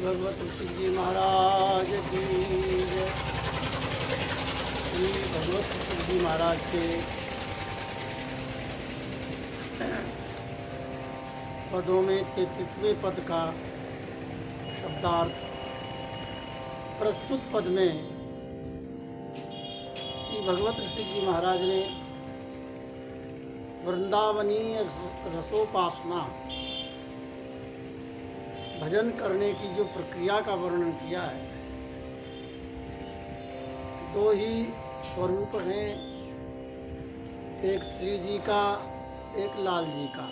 भगवत ऋषि जी महाराज की जय। श्री भगवत ऋषि जी महाराज के पदों में 33वें पद का शब्दार्थ प्रस्तुत पद में श्री भगवत ऋषि जी महाराज ने वृंदावनीय रसोपासना भजन करने की जो प्रक्रिया का वर्णन किया है। दो ही स्वरूप हैं, एक श्री जी का, एक लाल जी का।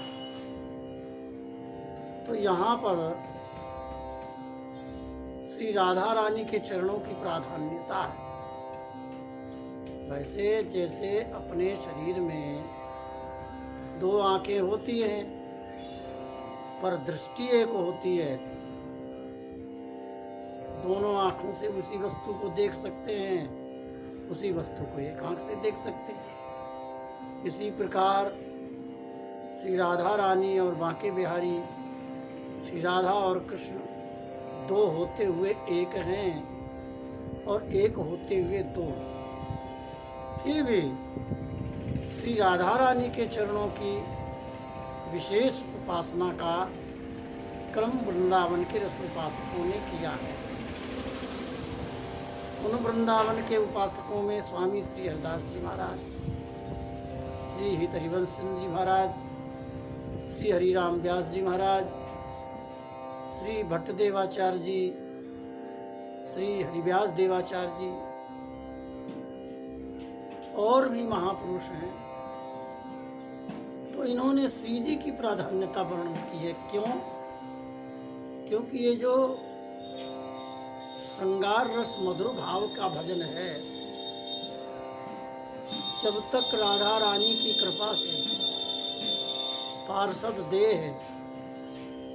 तो यहाँ पर श्री राधा रानी के चरणों की प्राधान्यता है। वैसे जैसे अपने शरीर में दो आंखें होती हैं पर दृष्टि एक होती है, दोनों आंखों से उसी वस्तु को देख सकते हैं, उसी वस्तु को एक आंख से देख सकते हैं। इसी प्रकार श्री राधा रानी और बांके बिहारी, श्री राधा और कृष्ण दो होते हुए एक हैं और एक होते हुए दो। फिर भी श्री राधा रानी के चरणों की विशेष उपासना का क्रम वृंदावन के रस उपासकों ने किया है। उन वृंदावन के उपासकों में स्वामी श्री हरिदास जी महाराज, श्री हितरिवंश सिंह जी महाराज, श्री हरिराम व्यास जी महाराज, श्री भट्ट देवाचार्य जी, श्री हरिव्यास देवाचार्य जी और भी महापुरुष हैं। तो इन्होंने श्री जी की प्राधान्यता वर्णन की है। क्यों? क्योंकि ये जो श्रृंगार रस मधुर भाव का भजन है, जब तक राधा रानी की कृपा से पार्षद देह,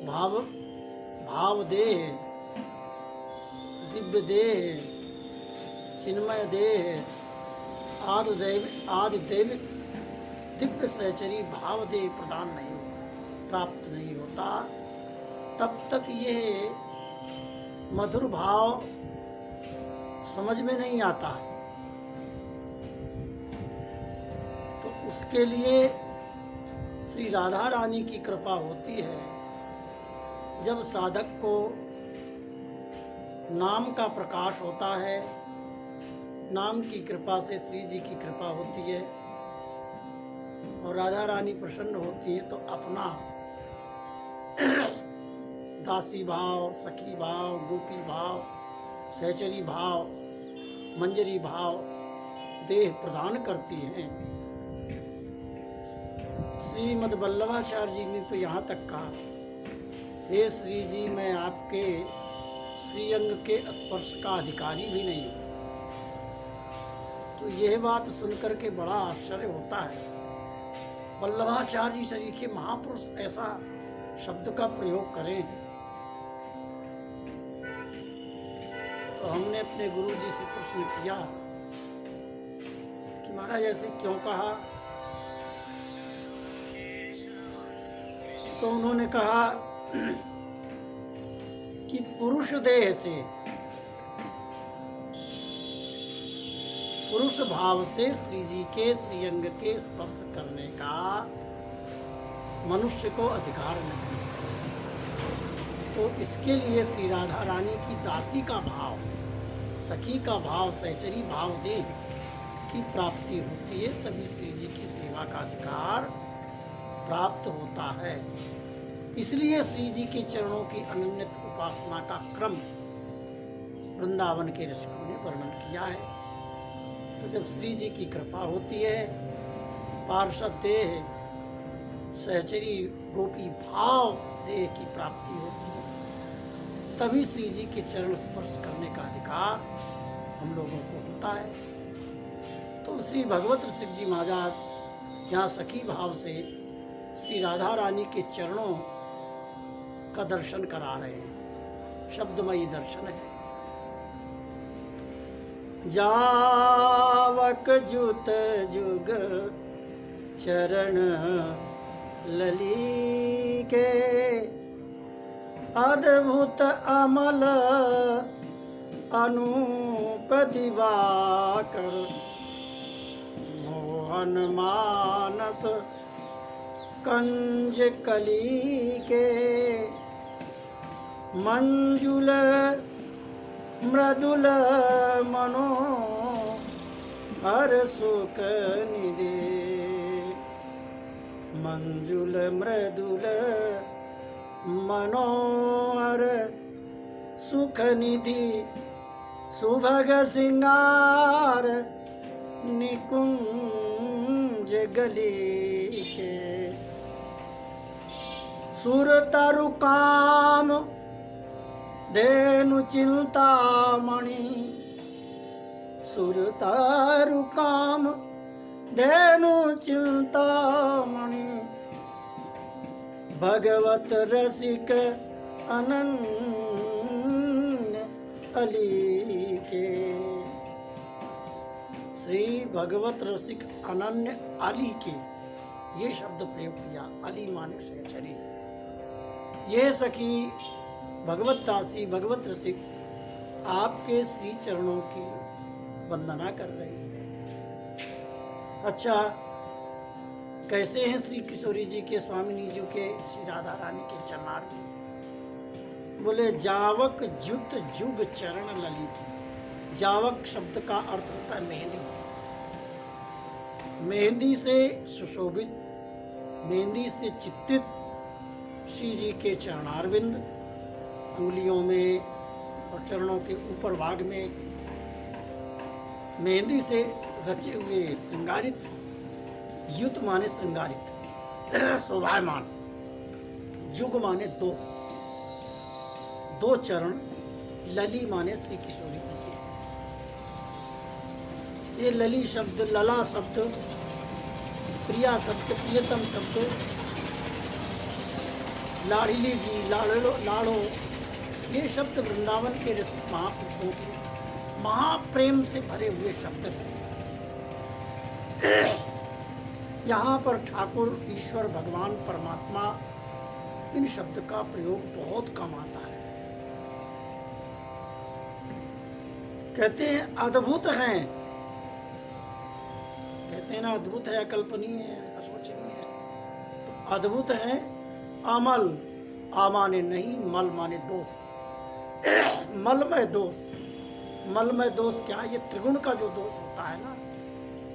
भाव देह, दिव्य देह, चिन्मय देह, आदि दैविक दिव्य सहचरी भाव देह प्रदान प्राप्त नहीं होता, तब तक ये मधुर भाव समझ में नहीं आता है। तो उसके लिए श्री राधा रानी की कृपा होती है। जब साधक को नाम का प्रकाश होता है, नाम की कृपा से श्री जी की कृपा होती है और राधा रानी प्रसन्न होती है, तो अपना दासी भाव, सखी भाव, गोपी भाव, सहचरी भाव, मंजरी भाव देह प्रदान करती हैं। श्रीमद् वल्लभाचार्य जी ने तो यहाँ तक कहा, हे श्री जी, मैं आपके श्रीअंग के स्पर्श का अधिकारी भी नहीं हूँ। तो यह बात सुनकर के बड़ा आश्चर्य होता है। वल्लभाचार्य जी शरीर के महापुरुष ऐसा शब्द का प्रयोग करें। तो हमने अपने गुरु जी से प्रश्न किया कि महाराज ऐसे क्यों कहा? तो उन्होंने कहा कि पुरुष देह से, पुरुष भाव से श्री जी के श्रीअंग के स्पर्श करने का मनुष्य को अधिकार नहीं। तो इसके लिए श्री राधा रानी की दासी का भाव, सखी का भाव, सहचरी भाव देह की प्राप्ति होती है, तभी श्री जी की सेवा का अधिकार प्राप्त होता है। इसलिए श्री जी के चरणों की अनन्य उपासना का क्रम वृंदावन के ऋषियों ने वर्णन किया है। तो जब श्री जी की कृपा होती है, पार्षद देह, सहचरी गोपी भाव देह की प्राप्ति होती है, तभी श्री जी के चरण स्पर्श करने का अधिकार हम लोगों को होता है। तो श्री भगवत ऋषि जी महाराज यहाँ सखी भाव से श्री राधा रानी के चरणों का दर्शन करा रहे हैं। शब्दमयी दर्शन है। जावक जुत जुग चरण लली के, अद्भुत अमल अनूप दिवाकर, मोहन मानस कंज कली के, मंजुल मृदुल मनो हर सुख निधि, मंजुल मृदुल मनोहर सुख निधि, सुभग सिंगार निकुंज गली के, सुर तरु काम धेनु चिंतामणि, सुर तरु काम धेनु चिंतामणि, भगवत रसिक अनन्य अली के। श्री भगवत रसिक अनन्य अली के, ये शब्द प्रयोग किया। अली माने सहचरी। ये सखी भगवत दासी, भगवत रसिक आपके श्री चरणों की वंदना कर रही है। अच्छा, कैसे हैं श्री किशोरी जी के, स्वामिनी जी के, श्री राधा रानी के चरणारविंद? बोले जावक जुत जुग चरण लली की। जावक शब्द का अर्थ होता है मेहंदी। मेहंदी से सुशोभित, मेहंदी से चित्रित श्री जी के चरणारविंद, अंगुलियों में और चरणों के ऊपर भाग में मेहंदी से रचे हुए श्रृंगारित, युत माने श्रृंगारित, शोभायमान, जुग माने दो, दो चरण, लली माने श्री किशोरी जी के। ये लली शब्द, लला शब्द, प्रिया शब्द, प्रियतम शब्द, लाड़िली जी, लाड़ो लाड़ो, ये शब्द वृंदावन के रसिक महापुरुषों के महाप्रेम से भरे हुए शब्द हैं। यहाँ पर ठाकुर, ईश्वर, भगवान, परमात्मा, इन शब्द का प्रयोग बहुत कम आता है। कहते हैं अद्भुत हैं, कहते हैं ना अद्भुत है, अकल्पनीय है, अशोचनीय है। तो अद्भुत है अमल, आ माने नहीं, मल माने दोष, मलमय दोष। मलमय दोष क्या? ये त्रिगुण का जो दोष होता है ना,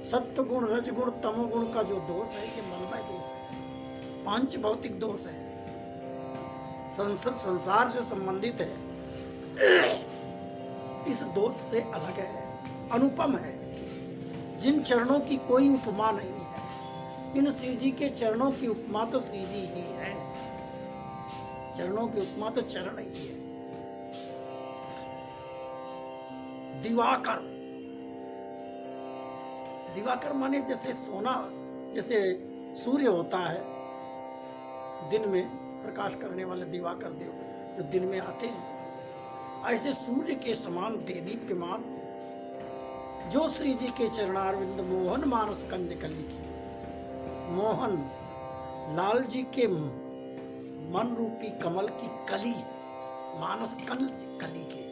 सत्व गुण, रजगुण, तमोगुण का जो दोष है, ये मलमय दोष है, पांच भौतिक दोष है, संसार से संबंधित है। इस दोष से अलग है, अनुपम है, जिन चरणों की कोई उपमा नहीं है। इन श्री जी के चरणों की उपमा तो श्री जी ही है, चरणों की उपमा तो चरण ही है। दिवाकर, दिवाकर माने जैसे सोना, जैसे सूर्य होता है दिन में प्रकाश करने वाले दिवाकर देव जो दिन में आते हैं, ऐसे सूर्य के समान देदीप्यमान जो श्री जी के चरणारविंद मोहन मानस कंज कली की, मोहन लाल जी के मन रूपी कमल की कली, मानस कंज कली के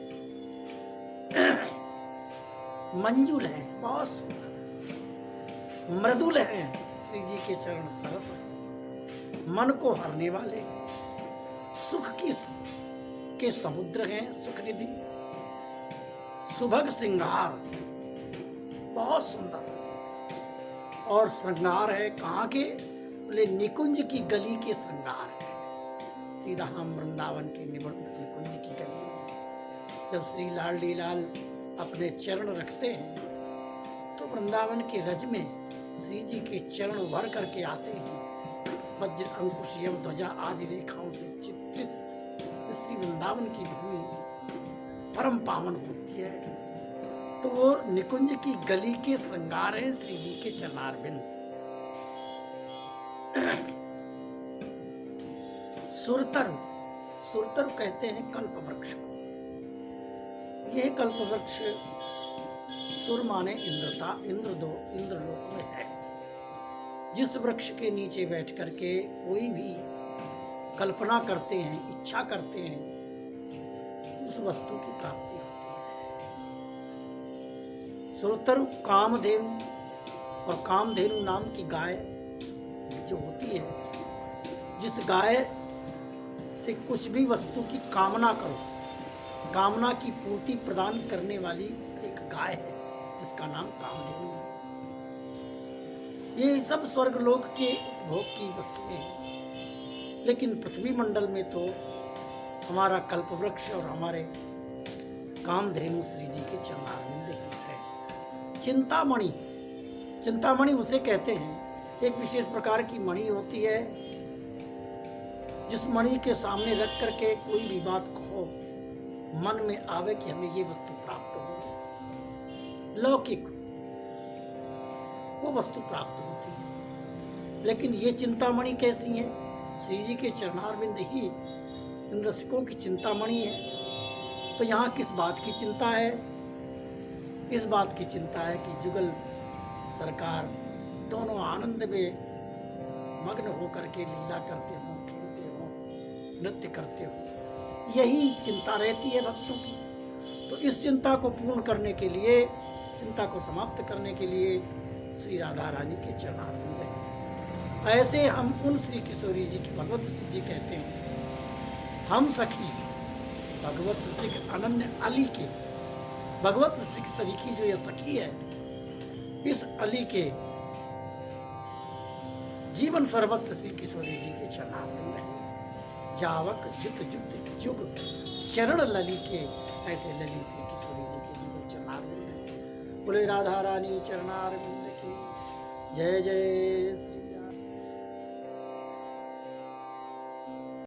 मंजुल है, बहुत सुंदर, मृदुल है श्री जी के चरण सरस, मन को हरने वाले, सुख के समुद्र हैं, सुख निधि, सुभग श्रृंगार, बहुत सुंदर। और श्रृंगार है कहाँ के? बोले निकुंज की गली के श्रृंगार है। सीधा हम वृंदावन के निकुंज की गली में जब श्री लाल लाल अपने चरण रखते हैं तो वृंदावन के रज में श्री जी के चरण उभर करके आते हैं। वज्र, अंकुश, यव, ध्वजा आदि रेखाओं से चित्रित श्री वृंदावन की भूमि परम पावन होती है। तो वो निकुंज की गली के श्रृंगार है श्री जी के चरणारविंद। सुरतरु, सुरतरु कहते हैं कल्प वृक्ष को। यह कल्प वृक्ष सुर माने इंद्रता, इंद्रलोक में है। जिस वृक्ष के नीचे बैठ करके कोई भी कल्पना करते हैं, इच्छा करते हैं, उस वस्तु की प्राप्ति होती है। सुरतरु कामधेनु, और कामधेनु नाम की गाय जो होती है, जिस गाय से कुछ भी वस्तु की कामना करो, कामना की पूर्ति प्रदान करने वाली एक गाय है जिसका नाम कामधेनु है। ये सब स्वर्गलोक के भोग की वस्तुएं हैं, लेकिन पृथ्वी मंडल में तो हमारा कल्पवृक्ष और हमारे कामधेनु श्री जी के चरणारविंद ही है। चिंतामणि, चिंतामणि उसे कहते हैं, एक विशेष प्रकार की मणि होती है जिस मणि के सामने रख करके कोई भी बात कहो, मन में आवे कि हमें ये वस्तु प्राप्त हो, लौकिक वो वस्तु प्राप्त होती है। लेकिन ये चिंतामणि कैसी है? श्री जी के चरणारविंद ही इन रसिकों की चिंतामणि है। तो यहाँ किस बात की चिंता है? इस बात की चिंता है कि जुगल सरकार दोनों आनंद में मग्न होकर के लीला करते हो, खेलते हो, नृत्य करते हो, यही चिंता रहती है भक्तों की। तो इस चिंता को पूर्ण करने के लिए, चिंता को समाप्त करने के लिए श्री राधा रानी के चरणारविंद है। ऐसे हम उन श्री किशोरी जी की भगवत जी कहते हैं हम सखी भगवत श्री के अनन्य अली के भगवत श्री सरीखी जो ये सखी है इस अली के जीवन सर्वस्व श्री किशोरी जी के चरणारविंद है। जावक जुत जुत जुग चरण लली के ऐसे लली श्री किशोरी जी के जुग चरणारविंद है। बोले राधा रानी चरणारविंद की जय जय श्री